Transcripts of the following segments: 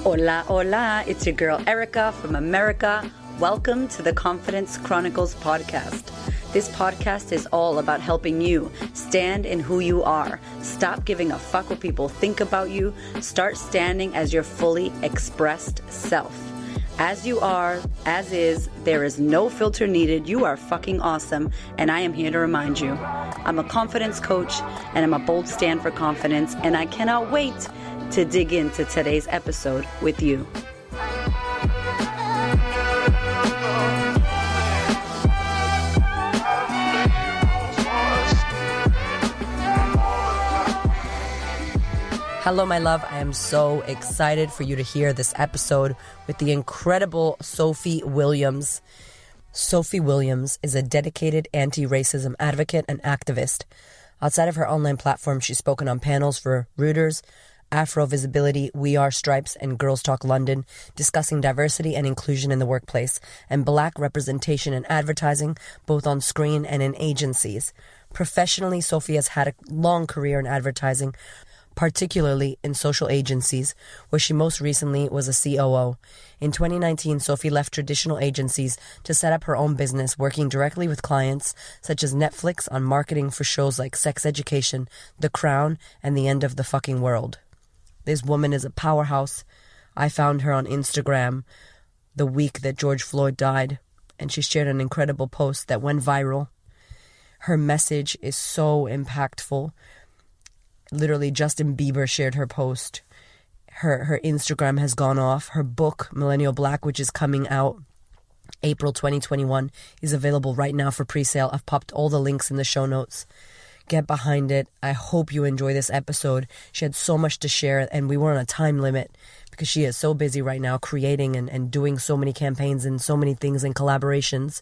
Hola, hola. It's your girl Erica from America. Welcome to the Confidence Chronicles podcast. This podcast is all about helping you stand in who you are. Stop giving a fuck what people think about you. Start standing as your fully expressed self. As you are, as is, there is no filter needed. You are fucking awesome, and I am here to remind you. I'm a confidence coach, and I'm a bold stand for confidence, and I cannot wait to dig into today's episode with you. Hello, my love. I am so excited for you to hear this episode with the incredible Sophie Williams. Sophie Williams is a dedicated anti-racism advocate and activist. Outside of her online platform, she's spoken on panels for Reuters, Afro Visibility, We Are Stripes, and Girls Talk London, discussing diversity and inclusion in the workplace and Black representation in advertising, both on screen and in agencies. Professionally, Sophie has had a long career in advertising, particularly in social agencies, where she most recently was a COO. In 2019, Sophie left traditional agencies to set up her own business, working directly with clients such as Netflix on marketing for shows like Sex Education, The Crown, and The End of the Fucking World. This woman is a powerhouse. I found her on Instagram the week that George Floyd died, and she shared an incredible post that went viral. Her message is so impactful. Literally, Justin Bieber shared her post. Her Instagram has gone off. Her book, Millennial Black, which is coming out April 2021, is available right now for pre-sale. I've popped all the links in the show notes. Get behind it. I hope you enjoy this episode. She had so much to share, and we were on a time limit because she is so busy right now creating and doing so many campaigns and so many things and collaborations.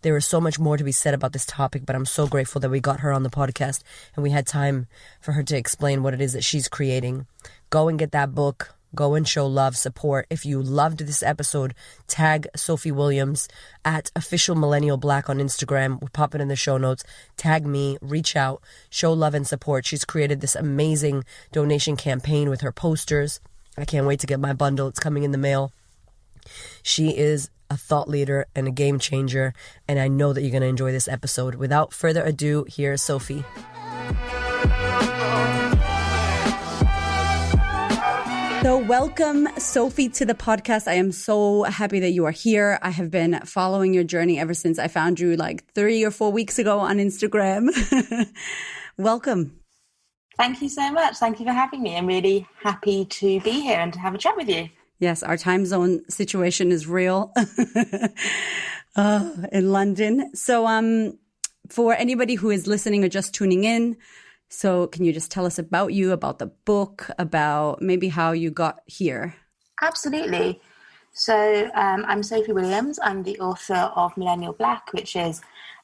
There is so much more to be said about this topic, but I'm so grateful that we got her on the podcast and we had time for her to explain what it is that she's creating. Go and get that book. Go and show love, support. If you loved this episode, tag Sophie Williams at Official Millennial Black on Instagram. We'll pop it in the show notes. Tag me, reach out, show love and support. She's created this amazing donation campaign with her posters. I can't wait to get my bundle. It's coming in the mail. She is a thought leader and a game changer, and I know that you're going to enjoy this episode. Without further ado, here's Sophie. So welcome, Sophie, to the podcast. I am so happy that you are here. I have been following your journey ever since I found you like 3 or 4 weeks ago on Instagram. Welcome. Thank you so much. Thank you for having me. I'm really happy to be here and to have a chat with you. Yes, our time zone situation is real in London. So for anybody who is listening or just tuning in, so can you just tell us about you, about the book, about maybe how you got here? Absolutely. So I'm Sophie Williams. I'm the author of Millennial Black, which is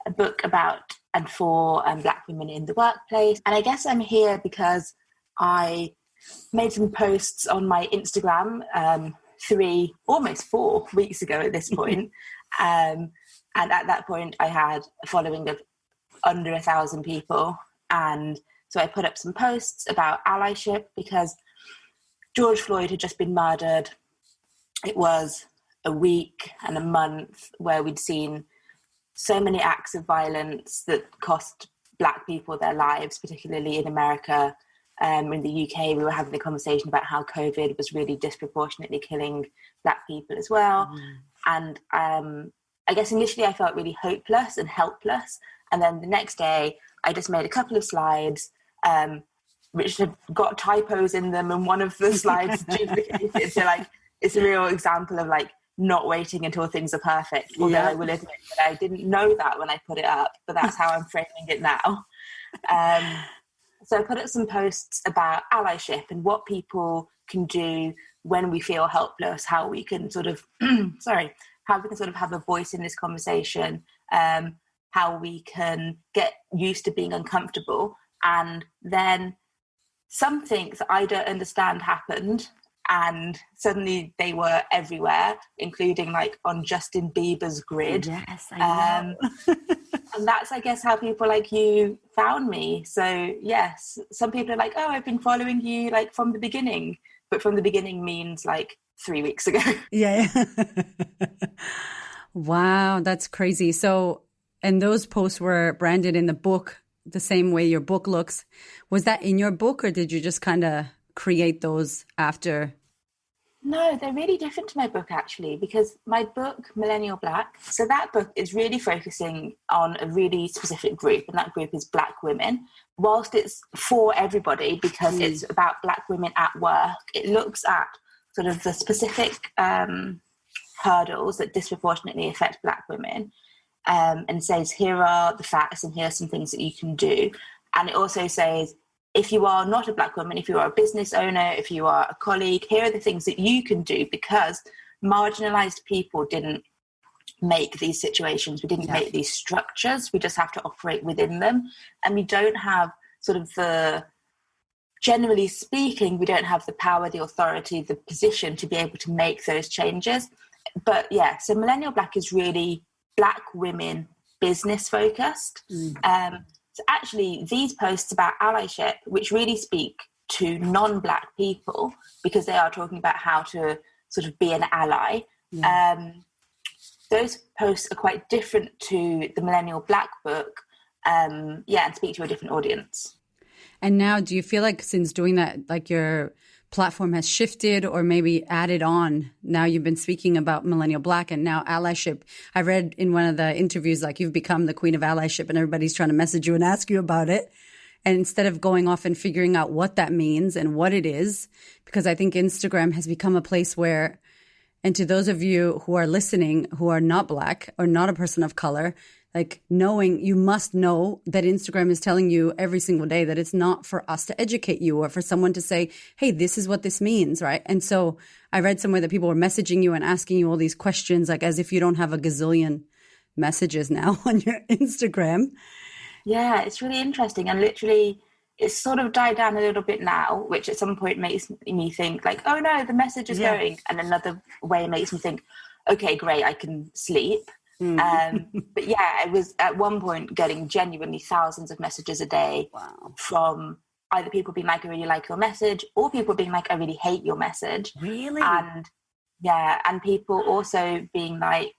a book about and for Black women in the workplace. And I guess I'm here because I made some posts on my Instagram 3, almost 4 weeks ago at this point. And at that point, I had a following of under 1,000 people. And so I put up some posts about allyship because George Floyd had just been murdered. It was a week and a month where we'd seen so many acts of violence that cost Black people their lives, particularly in America. In the UK, we were having a conversation about how COVID was really disproportionately killing Black people as well. And I guess initially I felt really hopeless and helpless. And then the next day, I just made a couple of slides, which had got typos in them. And one of the slides duplicated. So like, it's a real example of like not waiting until things are perfect. Although I will admit that I didn't know that when I put it up, but that's how I'm framing it now. So I put up some posts about allyship and what people can do when we feel helpless, how we can sort of, how we can sort of have a voice in this conversation, how we can get used to being uncomfortable. And then some things I don't understand happened, and suddenly they were everywhere, including like on Justin Bieber's grid. Yes, I know. And that's, I guess, how people like you found me. So yes, some people are like, oh, I've been following you like from the beginning, but from the beginning means like 3 weeks ago. Yeah. Wow, that's crazy. So, and those posts were branded in the book the same way your book looks. Was that in your book, or did you just kind of create those after? No, they're really different to my book, actually, because my book, Millennial Black, so that book is really focusing on a really specific group, and that group is Black women. Whilst it's for everybody, because it's about Black women at work, it looks at sort of the specific hurdles that disproportionately affect Black women, and says, here are the facts and here are some things that you can do. And it also says, if you are not a Black woman, if you are a business owner, if you are a colleague, here are the things that you can do, because marginalized people didn't make these situations. We didn't make these structures. We just have to operate within them. And we don't have sort of generally speaking, we don't have the power, the authority, the position to be able to make those changes. But yeah, so Millennial Black is really Black women business focused. So actually, these posts about allyship, which really speak to non-Black people, because they are talking about how to sort of be an ally, those posts are quite different to the Millennial Black book, and speak to a different audience. And now, do you feel like since doing that, like your platform has shifted or maybe added on? Now you've been speaking about Millennial Black and now allyship. I read in one of the interviews, like you've become the queen of allyship and everybody's trying to message you and ask you about it. And instead of going off and figuring out what that means and what it is, because I think Instagram has become a place where, and to those of you who are listening, who are not Black or not a person of color, like you must know that Instagram is telling you every single day that it's not for us to educate you or for someone to say, hey, this is what this means, right? And so I read somewhere that people were messaging you and asking you all these questions, like as if you don't have a gazillion messages now on your Instagram. Yeah, it's really interesting. And literally, it's sort of died down a little bit now, which at some point makes me think like, oh no, the message is going. And another way makes me think, okay, great, I can sleep. But yeah, I was at one point getting genuinely thousands of messages a day from either people being like, I really like your message, or people being like, I really hate your message. Really? And people also being like,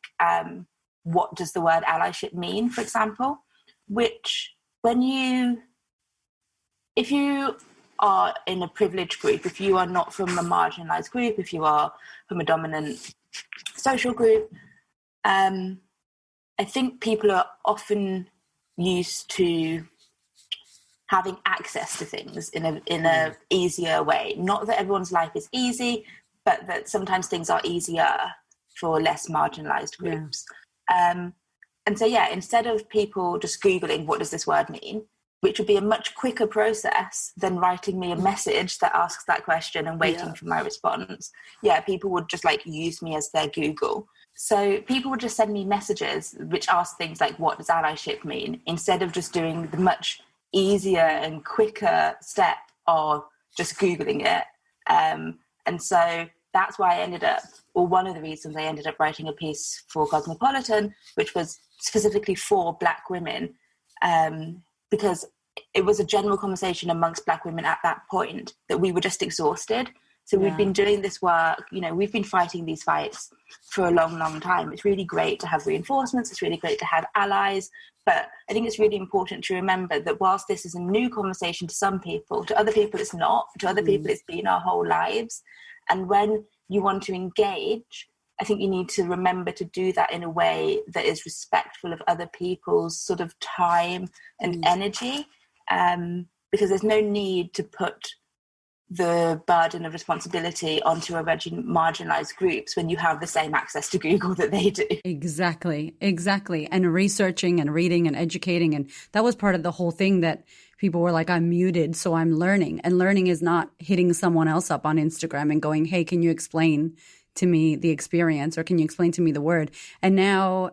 what does the word allyship mean, for example? Which if you are in a privileged group, if you are not from a marginalized group, if you are from a dominant social group, I think people are often used to having access to things in a easier way. Not that everyone's life is easy, but that sometimes things are easier for less marginalized groups. And so, instead of people just Googling, what does this word mean? Which would be a much quicker process than writing me a message that asks that question and waiting for my response. Yeah, people would just like use me as their Google. So people would just send me messages which ask things like, what does allyship mean? Instead of just doing the much easier and quicker step of just Googling it. And so that's why I ended up, or one of the reasons I ended up writing a piece for Cosmopolitan, which was specifically for Black women, because it was a general conversation amongst Black women at that point that we were just exhausted. So we've been doing this work, we've been fighting these fights for a long, long time. It's really great to have reinforcements. It's really great to have allies. But I think it's really important to remember that whilst this is a new conversation to some people, to other people it's not. To other people it's been our whole lives. And when you want to engage, I think you need to remember to do that in a way that is respectful of other people's sort of time and energy, because there's no need to put the burden of responsibility onto already marginalized groups when you have the same access to Google that they do. Exactly. And researching and reading and educating. And that was part of the whole thing that people were like, I'm muted, so I'm learning. And learning is not hitting someone else up on Instagram and going, hey, can you explain to me the experience, or can you explain to me the word? And now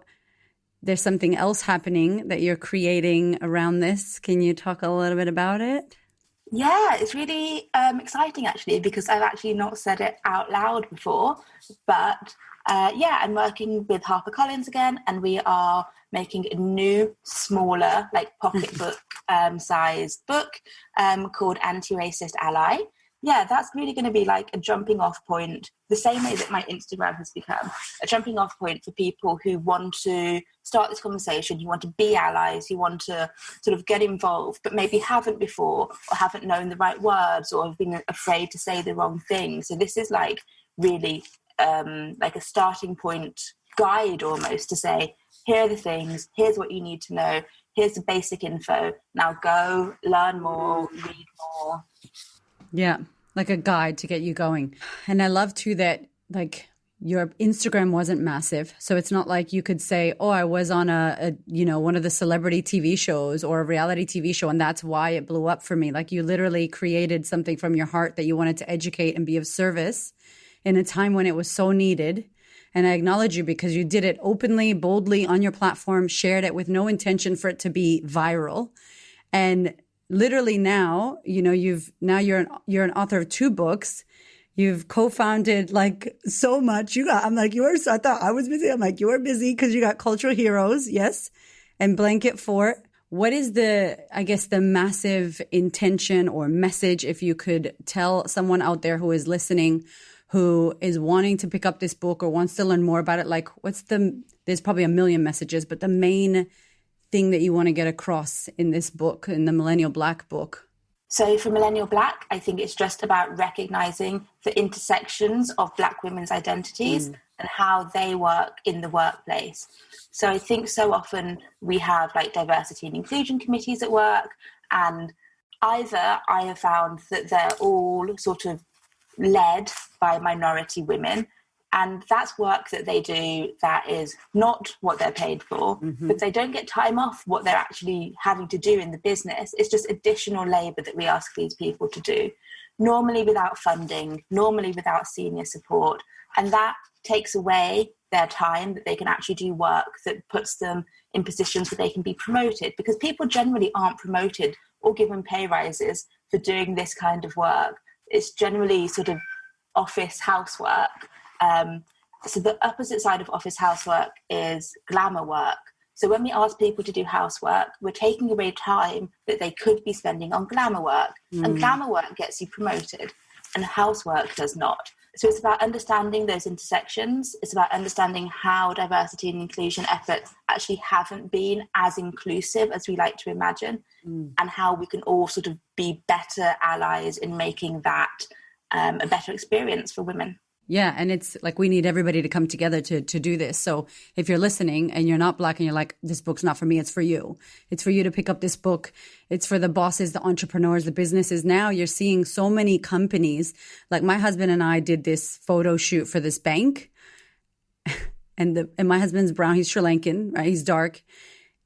there's something else happening that you're creating around this. Can you talk a little bit about it? Yeah, it's really exciting actually, because I've actually not said it out loud before, but I'm working with HarperCollins again, and we are making a new, smaller, like pocketbook sized book called Anti-Racist Ally. yeah, that's really going to be like a jumping off point, the same way that my Instagram has become a jumping off point for people who want to start this conversation, who want to be allies, who want to sort of get involved, but maybe haven't before, or haven't known the right words, or have been afraid to say the wrong thing. So this is like really like a starting point guide almost, to say, here are the things, here's what you need to know, here's the basic info, now go learn more, read more. Yeah, like a guide to get you going. And I love too that like your Instagram wasn't massive. So it's not like you could say, oh, I was on a one of the celebrity TV shows or a reality TV show, and that's why it blew up for me. Like you literally created something from your heart that you wanted to educate and be of service in a time when it was so needed. And I acknowledge you because you did it openly, boldly on your platform, shared it with no intention for it to be viral. And literally now, you're an author of 2 books. You've co-founded like so much. I'm like, I thought I was busy. I'm like, you are busy because you got Cultural Heroes. Yes. And Blanket Fort. What is the massive intention or message, if you could tell someone out there who is listening, who is wanting to pick up this book or wants to learn more about it? Like there's probably a million messages, but the main thing that you want to get across in this book, in the Millennial Black book? So for Millennial Black, I think it's just about recognizing the intersections of Black women's identities and how they work in the workplace. So I think so often we have like diversity and inclusion committees at work, and either I have found that they're all sort of led by minority women, and that's work that they do that is not what they're paid for. But they don't get time off what they're actually having to do in the business. It's just additional labor that we ask these people to do, normally without funding, normally without senior support. And that takes away their time that they can actually do work that puts them in positions where they can be promoted, because people generally aren't promoted or given pay rises for doing this kind of work. It's generally sort of office housework. So the opposite side of office housework is glamour work. So when we ask people to do housework, we're taking away time that they could be spending on glamour work. And glamour work gets you promoted, and housework does not. So it's about understanding those intersections. It's about understanding how diversity and inclusion efforts actually haven't been as inclusive as we like to imagine, and how we can all sort of be better allies in making that a better experience for women. Yeah. And it's like we need everybody to come together to do this. So if you're listening and you're not Black and you're like, this book's not for me, it's for you. It's for you to pick up this book. It's for the bosses, the entrepreneurs, the businesses. Now you're seeing so many companies. Like my husband and I did this photo shoot for this bank. And my husband's brown. He's Sri Lankan, right? He's dark.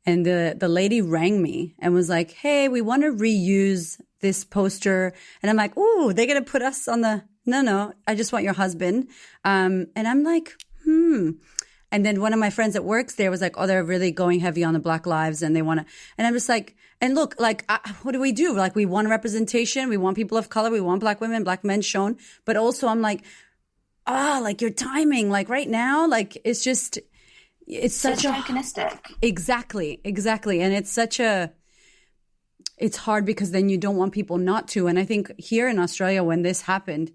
And the lady rang me and was like, hey, we want to reuse this poster. And I'm like, ooh, they're going to put us on the... No, I just want your husband. And I'm like, And then one of my friends that works there was like, oh, they're really going heavy on the Black lives and they want to. And I'm just like, and look, like, what do we do? Like, we want representation. We want people of color. We want Black women, Black men shown. But also I'm like, like your timing, like right now, like it's just, it's such antagonistic. Exactly. And it's hard because then you don't want people not to. And I think here in Australia, when this happened,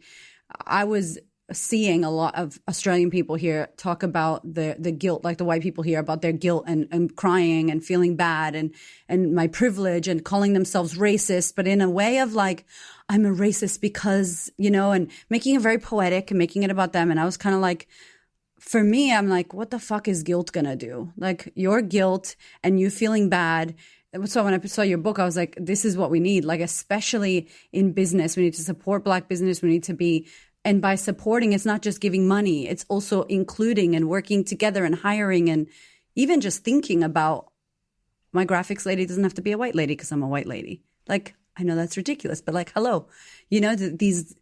I was seeing a lot of Australian people here talk about the guilt, like the white people here, about their guilt and crying and feeling bad and my privilege and calling themselves racist, but in a way of like, I'm a racist because, and making it very poetic and making it about them. And I was kind of like, for me, I'm like, what the fuck is guilt gonna do? Like your guilt and you feeling bad. So when I saw your book, I was like, this is what we need. Like, especially in business, we need to support Black business. We need to be, and by supporting, it's not just giving money. It's also including and working together and hiring and even just thinking about my graphics lady doesn't have to be a white lady because I'm a white lady. Like, I know that's ridiculous, but like, hello, these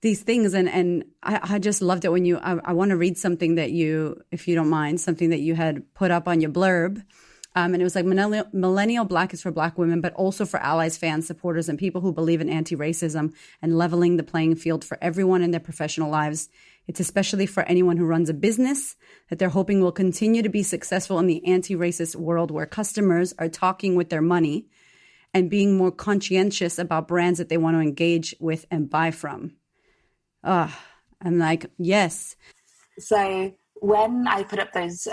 things. And I just loved it when I want to read something that you, if you don't mind, something that you had put up on your blurb. And it was like Millennial Black is for Black women, but also for allies, fans, supporters, and people who believe in anti-racism and leveling the playing field for everyone in their professional lives. It's especially for anyone who runs a business that they're hoping will continue to be successful in the anti-racist world where customers are talking with their money and being more conscientious about brands that they want to engage with and buy from. I'm like, yes. So when I put up those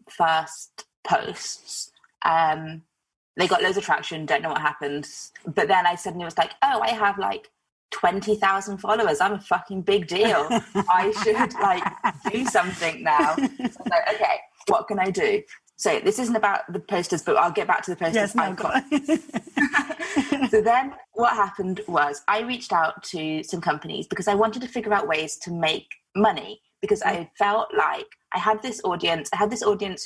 first posts, they got loads of traction, don't know what happened. But then I suddenly was like, oh, I have like 20,000 followers. I'm a fucking big deal. I should like do something now. So I was like, okay, what can I do? So this isn't about the posters, but I'll get back to the posters. So then what happened was I reached out to some companies because I wanted to figure out ways to make money, because I felt like I had this audience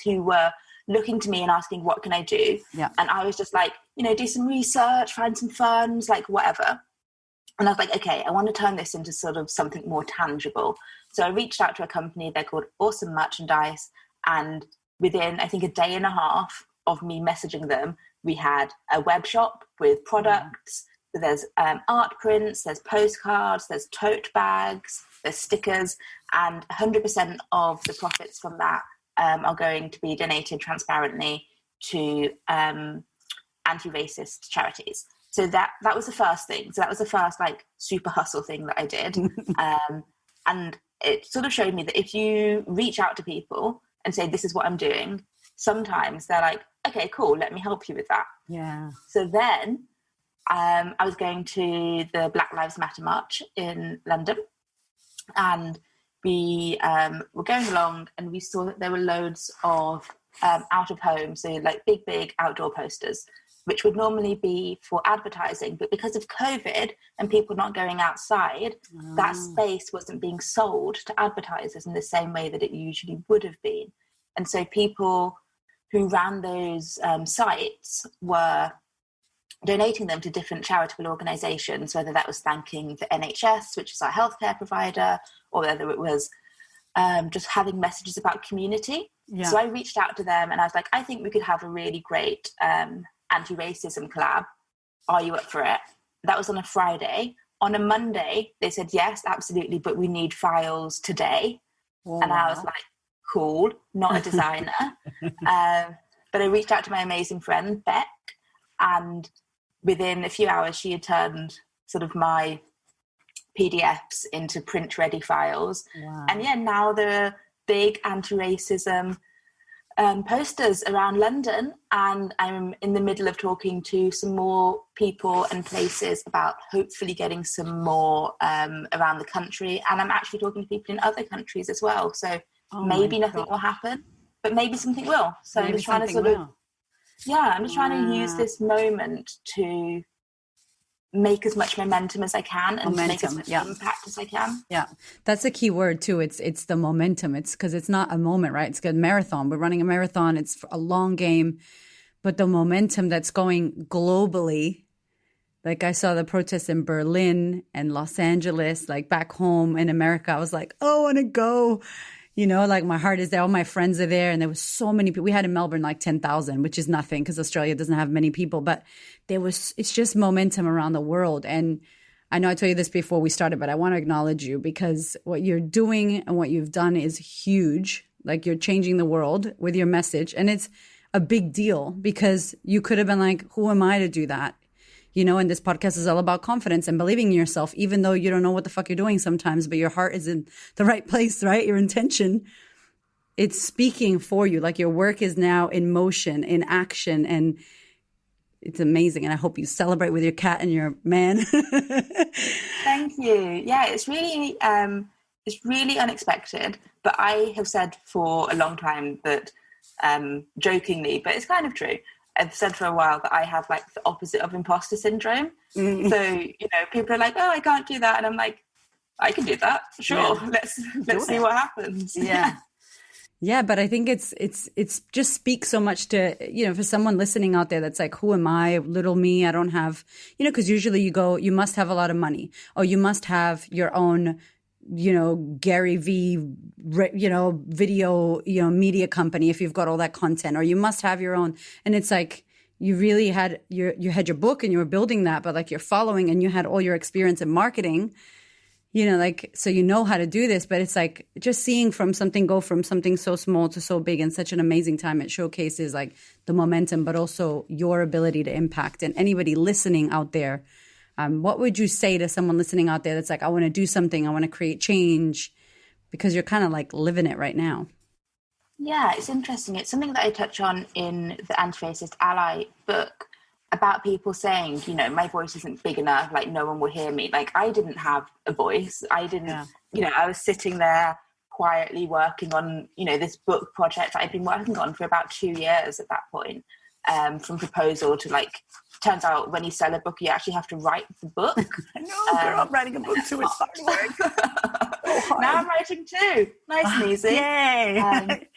who were looking to me and asking, what can I do? Yeah. And I was just like, do some research, find some funds, like whatever. And I was like, okay, I want to turn this into sort of something more tangible. So I reached out to a company, they're called Awesome Merchandise. And within, I think, a day and a half of me messaging them, we had a web shop with products. So there's art prints, there's postcards, there's tote bags, there's stickers, and 100% of the profits from that are going to be donated transparently to anti-racist charities. So that was the first thing. So that was the first like super hustle thing that I did. And it sort of showed me that if you reach out to people and say, this is what I'm doing, sometimes they're like, okay, cool, let me help you with that. Yeah. So then I was going to the Black Lives Matter march in London, and we were going along and we saw that there were loads of out of home, so like big outdoor posters, which would normally be for advertising. But because of COVID and people not going outside, that space wasn't being sold to advertisers in the same way that it usually would have been. And so people who ran those sites were donating them to different charitable organisations, whether that was thanking the NHS, which is our healthcare provider, or whether it was just having messages about community. Yeah. So I reached out to them and I was like, I think we could have a really great anti-racism collab. Are you up for it? That was on a Friday. On a Monday, they said, yes, absolutely, but we need files today. Oh, and I was like, cool, not a designer. But I reached out to my amazing friend, Beck, and within a few hours, she had turned sort of my PDFs into print-ready files. Wow. And yeah, now there are big anti-racism posters around London, and I'm in the middle of talking to some more people and places about hopefully getting some more around the country. And I'm actually talking to people in other countries as well. So maybe nothing will happen, but maybe something will. So maybe I'm just trying to I'm just trying to use this moment to make as much momentum as I can and make as much impact as I can. Yeah, that's a key word too. It's the momentum. It's because it's not a moment, right? It's a marathon. We're running a marathon. It's a long game, but the momentum that's going globally. Like I saw the protests in Berlin and Los Angeles, like back home in America. I was like, oh, I want to go. Like my heart is there. All my friends are there. And there was so many people. We had in Melbourne like 10,000, which is nothing because Australia doesn't have many people. But it's just momentum around the world. And I know I told you this before we started, but I want to acknowledge you because what you're doing and what you've done is huge. Like you're changing the world with your message. And it's a big deal because you could have been like, who am I to do that? And this podcast is all about confidence and believing in yourself, even though you don't know what the fuck you're doing sometimes, but your heart is in the right place, right? Your intention, it's speaking for you. Like your work is now in motion, in action, and it's amazing. And I hope you celebrate with your cat and your man. Thank you. Yeah, it's really unexpected, but I have said for a long time that, jokingly, but it's kind of true, I've said for a while that I have like the opposite of imposter syndrome. Mm-hmm. So, people are like, oh, I can't do that. And I'm like, I can do that. Sure. Yeah. Let's see what happens. Yeah. Yeah. But I think it's just speaks so much to, for someone listening out there that's like, who am I? Little me. I don't have, because usually you must have a lot of money, or you must have your own, Gary V, video, media company if you've got all that content, or you must have your own. And it's like you really had you had your book and you were building that, but like your following and you had all your experience in marketing. you know, like, so you know how to do this, but it's like just seeing go from something so small to so big in such an amazing time. It showcases like the momentum, but also your ability to impact. And anybody listening out there, what would you say to someone listening out there that's like, I want to do something, I want to create change, because you're kind of like living it right now? Yeah, it's interesting. It's something that I touch on in the Anti-Racist Ally book, about people saying, you know, my voice isn't big enough, like no one will hear me. Like I didn't have a voice. I didn't, you know, I was sitting there quietly working on, you know, this book project that I'd been working on for about 2 years at that point, from proposal to like, turns out when you sell a book, you actually have to write the book. I know, girl, I'm writing a book too. It's hard work. Now I'm writing too. Nice and easy. Yay.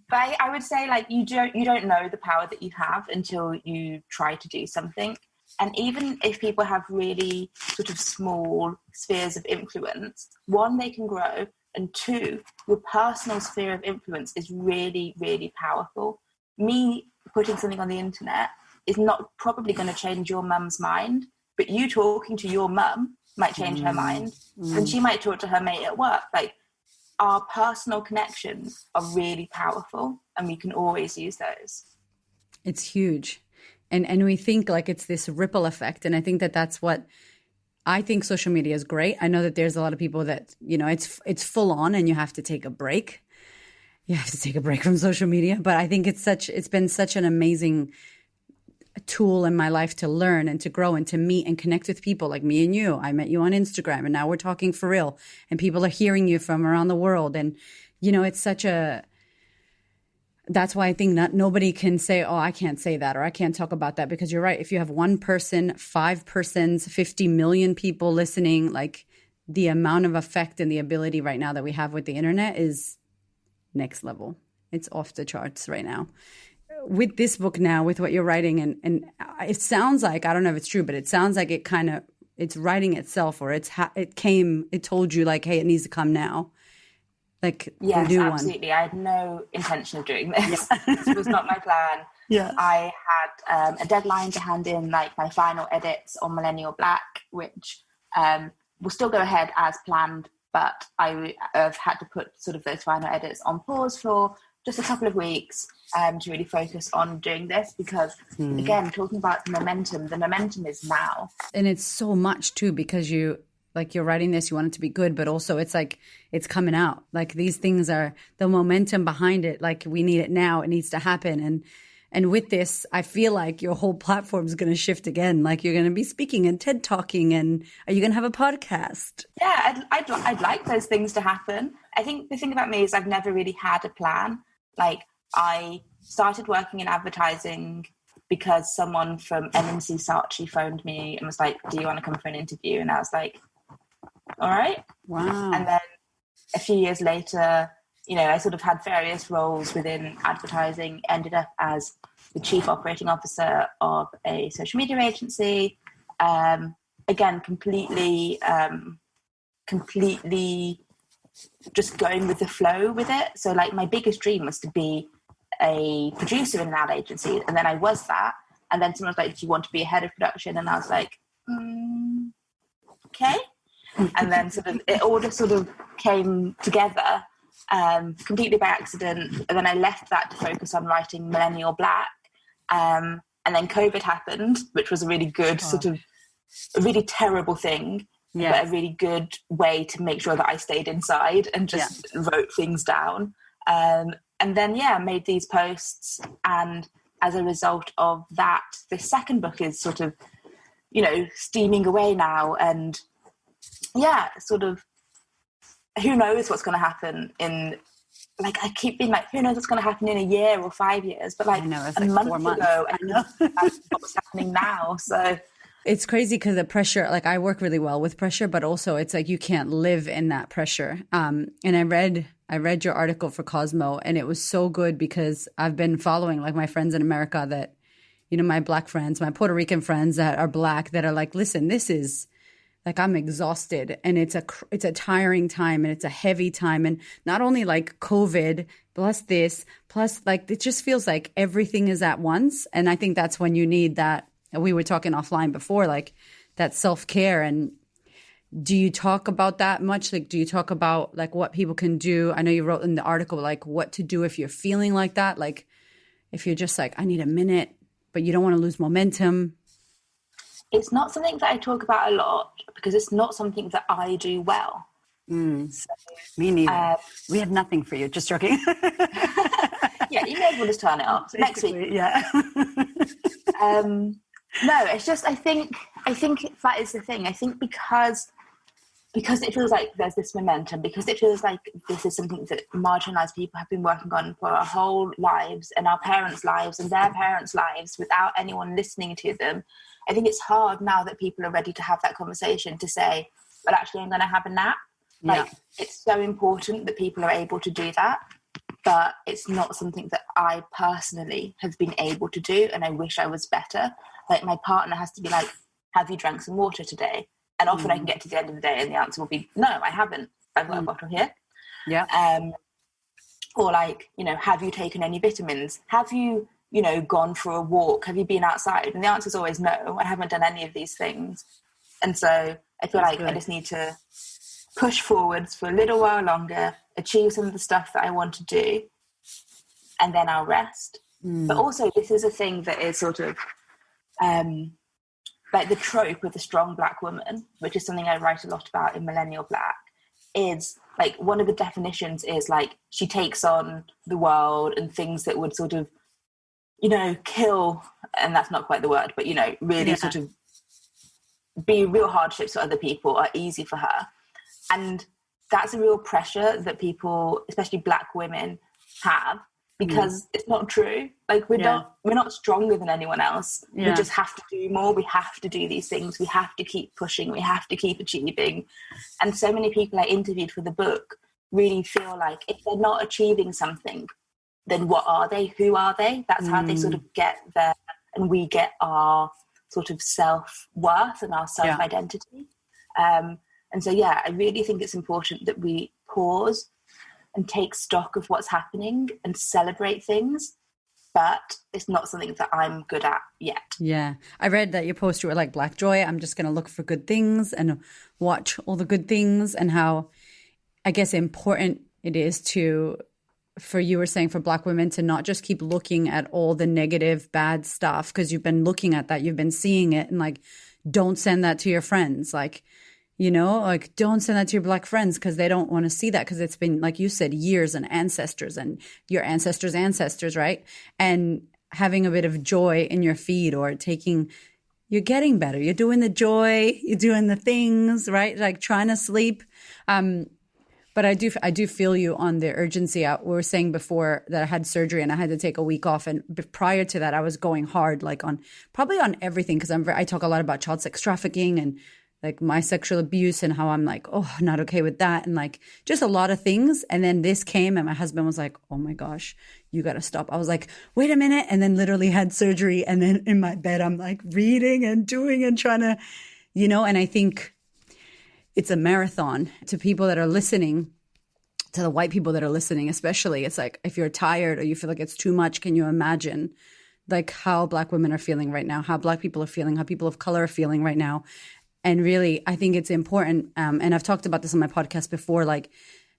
But I would say, like, you don't know the power that you have until you try to do something. And even if people have really sort of small spheres of influence, one, they can grow, and two, your personal sphere of influence is really, really powerful. Me putting something on the internet is not probably going to change your mum's mind, but you talking to your mum might change her mind, and she might talk to her mate at work. Like, our personal connections are really powerful, and we can always use those. It's huge. And we think like it's this ripple effect. And I think that that's what I think social media is great. I know that there's a lot of people that, you know, it's full on and you have to take a break. You have to take a break from social media. But I think it's been such an amazing tool in my life to learn and to grow and to meet and connect with people like me and you. I met you on Instagram and now we're talking for real and people are hearing you from around the world. And, you know, it's that's why I think that nobody can say, oh, I can't say that or I can't talk about that, because you're right. If you have one person, 5 persons, 50 million people listening, like the amount of effect and the ability right now that we have with the internet is next level. It's off the charts right now. With this book now, with what you're writing, and it sounds like, I don't know if it's true, but it sounds like it's writing itself, or it told you like, hey, it needs to come now. Like, yes, absolutely. I had no intention of doing this. Yeah. This was not my plan. Yeah. I had a deadline to hand in like my final edits on Millennial Black, which will still go ahead as planned, but I have had to put sort of those final edits on pause for just a couple of weeks to really focus on doing this, because again, talking about the momentum is now. And it's so much too, because you're writing this, you want it to be good, but also it's like, it's coming out. Like these things are the momentum behind it. Like we need it now. It needs to happen. And with this, I feel like your whole platform is going to shift again. Like you're going to be speaking and TED talking, and are you going to have a podcast? Yeah, I'd like those things to happen. I think the thing about me is I've never really had a plan. Like I started working in advertising because someone from MNC Saatchi phoned me and was like, do you want to come for an interview? And I was like, all right. Wow. And then a few years later, you know, I sort of had various roles within advertising, ended up as the chief operating officer of a social media agency. Again, completely just going with the flow with it. So like my biggest dream was to be a producer in an ad agency. And then I was that. And then someone was like, do you want to be a head of production? And I was like, okay. And then it all just sort of came together completely by accident. And then I left that to focus on writing Millennial Black. And then COVID happened, which was a really good a really terrible thing. Yes. But a really good way to make sure that I stayed inside and just wrote things down. And then, made these posts. And as a result of that, the second book is sort of, you know, steaming away now. And sort of, who knows what's going to happen in, like, I keep being like, who knows what's going to happen in a year or 5 years? But like, a month ago, I know what's happening now. So it's crazy because the pressure, like I work really well with pressure, but also it's like you can't live in that pressure. And I read your article for Cosmo, and it was so good because I've been following like my friends in America that, you know, my Black friends, my Puerto Rican friends that are Black that are like, listen, this is like, I'm exhausted, and it's a tiring time, and it's a heavy time. And not only like COVID plus this, plus like, it just feels like everything is at once. And I think that's when you need that. We were talking offline before, like that self-care, and do you talk about that much? Like, do you talk about like what people can do? I know you wrote in the article, like what to do if you're feeling like that. Like if you're just like, I need a minute, but you don't want to lose momentum. It's not something that I talk about a lot because it's not something that I do well. So, me neither. We have nothing for you. Just joking. Yeah, you may as well just turn it off. So next week. Yeah. No, it's just I think that is the thing. I think because it feels like there's this momentum, because it feels like this is something that marginalised people have been working on for our whole lives and our parents' lives and their parents' lives without anyone listening to them. I think it's hard now that people are ready to have that conversation to say, well, actually, I'm going to have a nap. Like, it's so important that people are able to do that, but it's not something that I personally have been able to do, and I wish I was better. Like, my partner has to be like, have you drank some water today? And often I can get to the end of the day and the answer will be, no, I haven't. I've got a bottle here. Yeah. Or like, you know, have you taken any vitamins? Have you, you know, gone for a walk? Have you been outside? And the answer is always no, I haven't done any of these things. And so I feel like I just need to push forwards for a little while longer, achieve some of the stuff that I want to do, and then I'll rest. But also this is a thing that is sort of like the trope of the strong Black woman, which is something I write a lot about in Millennial Black, is like one of the definitions is like she takes on the world and things that would sort of, you know, kill, and that's not quite the word, but, you know, really sort of be real hardships for other people are easy for her. And that's a real pressure that people, especially Black women, have, because it's not true. Like we're not stronger than anyone else. We just have to do more. We have to do these things. We have to keep pushing. We have to keep achieving. And so many people I interviewed for the book really feel like if they're not achieving something, then what are they? Who are they? That's how they sort of get there, and we get our sort of self-worth and our self-identity. And so, I really think it's important that we pause and take stock of what's happening and celebrate things. But it's not something that I'm good at yet. Yeah. I read that your post, you were like, Black Joy, I'm just going to look for good things and watch all the good things, and how, I guess, important it is for you were saying, for Black women to not just keep looking at all the negative, bad stuff, because you've been looking at that, you've been seeing it, and like, don't send that to your friends. Like, you know, like don't send that to your Black friends because they don't want to see that, because it's been, like you said, years and ancestors and your ancestors' ancestors, right? And having a bit of joy in your feed, or you're getting better. You're doing the joy, you're doing the things, right? Like trying to sleep. But I do feel you on the urgency. We were saying before that I had surgery and I had to take a week off. And prior to that, I was going hard, like probably on everything, because I talk a lot about child sex trafficking and like my sexual abuse and how I'm like, oh, not okay with that. And like just a lot of things. And then this came and my husband was like, oh my gosh, you got to stop. I was like, wait a minute. And then literally had surgery. And then in my bed, I'm like reading and doing and trying to, you know, and I think it's a marathon. To people that are listening, to the white people that are listening, especially, it's like, if you're tired or you feel like it's too much, can you imagine like how Black women are feeling right now, how Black people are feeling, how people of color are feeling right now? And really, I think it's important, and I've talked about this on my podcast before, like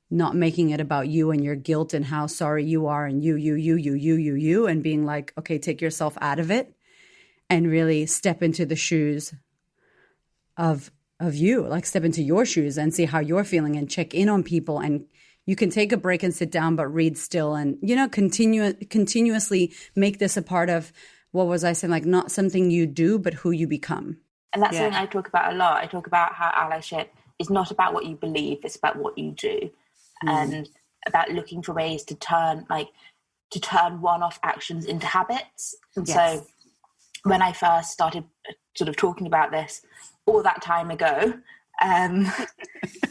not making it about you and your guilt and how sorry you are and you, and being like, okay, take yourself out of it and really step into the shoes of you, like step into your shoes and see how you're feeling and check in on people. And you can take a break and sit down, but read still, and, you know, continuously make this a part of, what was I saying, like not something you do, but who you become. And that's something I talk about a lot. I talk about how allyship is not about what you believe, it's about what you do. And about looking for ways to turn one-off actions into habits. And so when I first started sort of talking about this all that time ago,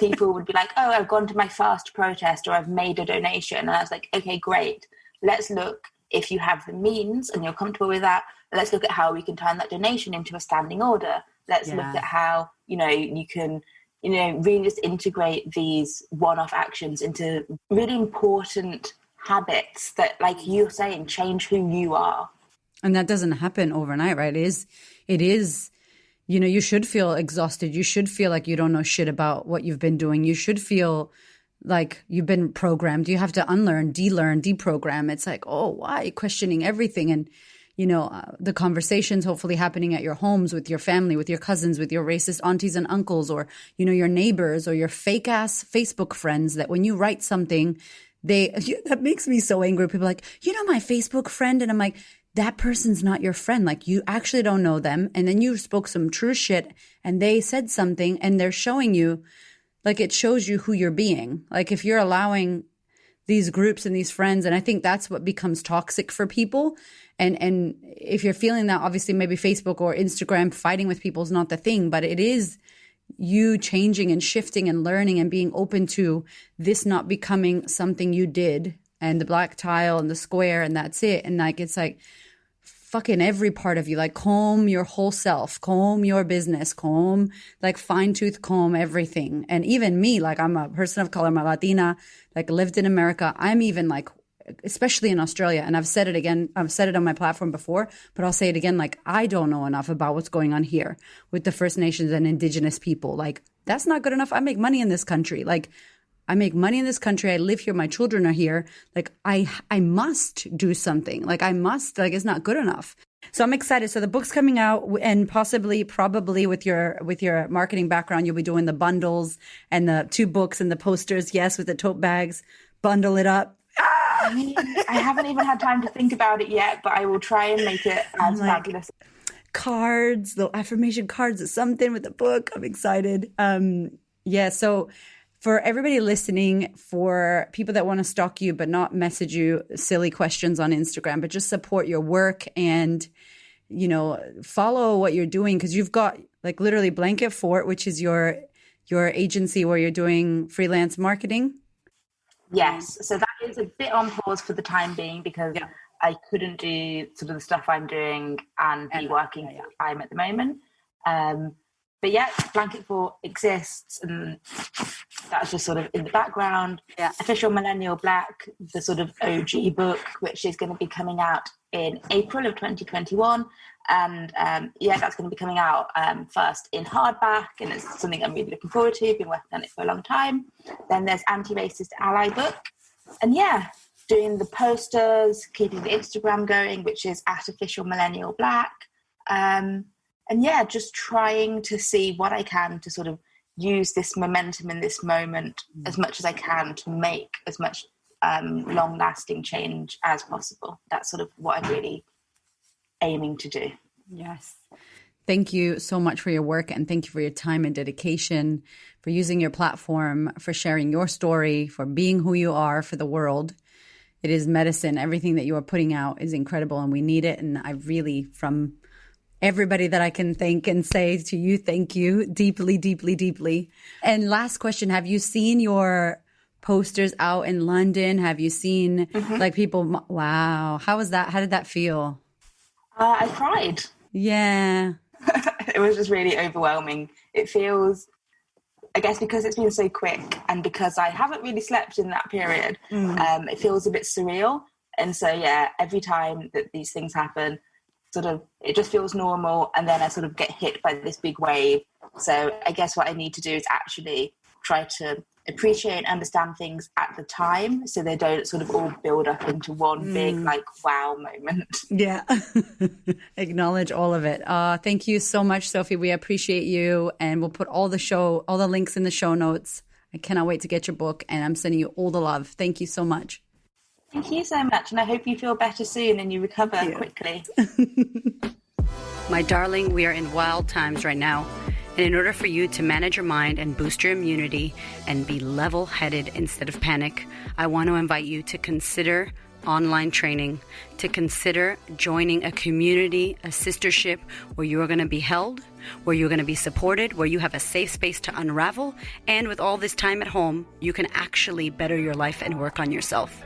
people would be like, oh, I've gone to my first protest, or I've made a donation. And I was like, okay, great. Let's look, if you have the means and you're comfortable with that, let's look at how we can turn that donation into a standing order. Let's look at how, you know, you can, you know, really just integrate these one-off actions into really important habits that, like you're saying, change who you are. And that doesn't happen overnight, right? It is, you know, you should feel exhausted. You should feel like you don't know shit about what you've been doing. You should feel like you've been programmed. You have to unlearn, de-learn, deprogram. It's like, oh, why? Questioning everything. And, you know, the conversations hopefully happening at your homes with your family, with your cousins, with your racist aunties and uncles, or, you know, your neighbors or your fake ass Facebook friends that when you write something, that makes me so angry. People are like, you know, my Facebook friend. And I'm like, that person's not your friend. Like, you actually don't know them. And then you spoke some true shit and they said something and they're showing you, like, it shows you who you're being. Like, if you're allowing these groups and these friends, and I think that's what becomes toxic for people. And if you're feeling that, obviously maybe Facebook or Instagram fighting with people is not the thing, but it is you changing and shifting and learning and being open to this not becoming something you did and the black tile and the square and that's it. And like, it's like fucking every part of you, like comb your whole self, comb your business, comb, like fine tooth comb everything. And even me, like I'm a person of color, I'm a Latina, like lived in America. I'm even like, especially in Australia, and I've said it again, I've said it on my platform before, but I'll say it again, like I don't know enough about what's going on here with the First Nations and Indigenous people. Like, that's not good enough. I make money in this country. Like, I make money in this country. I live here. My children are here. Like, I must do something. Like, I must, like, it's not good enough. So I'm excited. So the book's coming out, and probably with your marketing background, you'll be doing the bundles and the 2 books and the posters. Yes, with the tote bags, bundle it up. I mean, I haven't even had time to think about it yet, but I will try and make it as fabulous. Cards, the affirmation cards or something with the book. I'm excited. Yeah. So for everybody listening, for people that want to stalk you but not message you silly questions on Instagram, but just support your work and, you know, follow what you're doing, because you've got like literally Blanket Fort, which is your agency where you're doing freelance marketing. Yes. So that is a bit on pause for the time being because I couldn't do sort of the stuff I'm doing and be working full time at the moment. But yeah, Blanket Fort exists, and that's just sort of in the background. Yeah. Official Millennial Black, the sort of OG book, which is going to be coming out in April of 2021. And that's going to be coming out first in hardback, and it's something I'm really looking forward to. Been working on it for a long time. Then there's Anti-Racist Ally book, and doing the posters, keeping the Instagram going, which is at Official Millennial Black. Just trying to see what I can to sort of use this momentum in this moment as much as I can to make as much long-lasting change as possible. That's sort of what I'm really aiming to do. Yes. Thank you so much for your work, and thank you for your time and dedication, for using your platform, for sharing your story, for being who you are for the world. It is medicine. Everything that you are putting out is incredible, and we need it. And I really, from everybody that I can thank and say to you, thank you deeply, deeply, deeply. And last question, have you seen your posters out in London? Have you seen like people? Wow. How was that? How did that feel? I cried. Yeah. It was just really overwhelming. It feels, I guess because it's been so quick and because I haven't really slept in that period, it feels a bit surreal. And so, every time that these things happen, sort of, it just feels normal. And then I sort of get hit by this big wave. So I guess what I need to do is actually try to appreciate and understand things at the time, so they don't sort of all build up into one big like wow moment. Yeah. Acknowledge all of it. Thank you so much, Sophie. We appreciate you, and we'll put all the links in the show notes. I cannot wait to get your book, and I'm sending you all the love. Thank you so much. Thank you so much, and I hope you feel better soon and you recover quickly. My darling, we are in wild times right now. And in order for you to manage your mind and boost your immunity and be level-headed instead of panic, I want to invite you to consider online training, to consider joining a community, a sistership where you are going to be held, where you're going to be supported, where you have a safe space to unravel, and with all this time at home, you can actually better your life and work on yourself.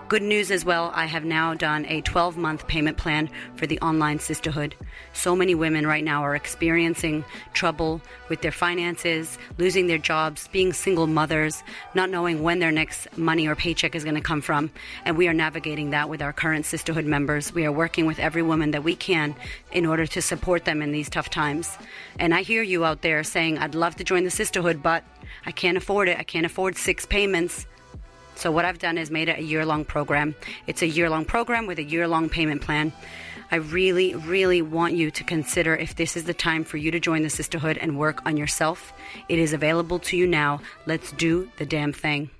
Good news as well, I have now done a 12-month payment plan for the online sisterhood. So many women right now are experiencing trouble with their finances, losing their jobs, being single mothers, not knowing when their next money or paycheck is going to come from. And we are navigating that with our current sisterhood members. We are working with every woman that we can in order to support them in these tough times. And I hear you out there saying, I'd love to join the sisterhood, but I can't afford it. I can't afford 6 payments. So what I've done is made it a year-long program. It's a year-long program with a year-long payment plan. I really, really want you to consider if this is the time for you to join the sisterhood and work on yourself. It is available to you now. Let's do the damn thing.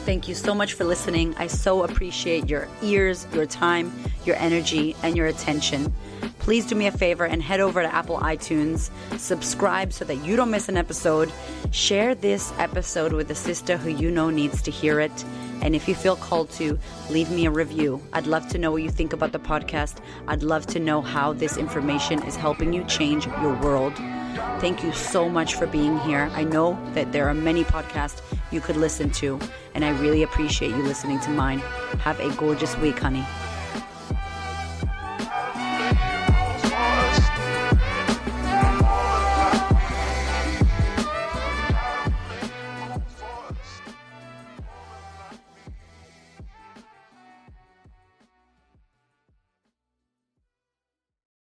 Thank you so much for listening. I so appreciate your ears, your time, your energy, and your attention. Please do me a favor and head over to Apple iTunes, subscribe so that you don't miss an episode, share this episode with a sister who you know needs to hear it, and if you feel called to, leave me a review. I'd love to know what you think about the podcast. I'd love to know how this information is helping you change your world. Thank you so much for being here. I know that there are many podcasts you could listen to, and I really appreciate you listening to mine. Have a gorgeous week, honey.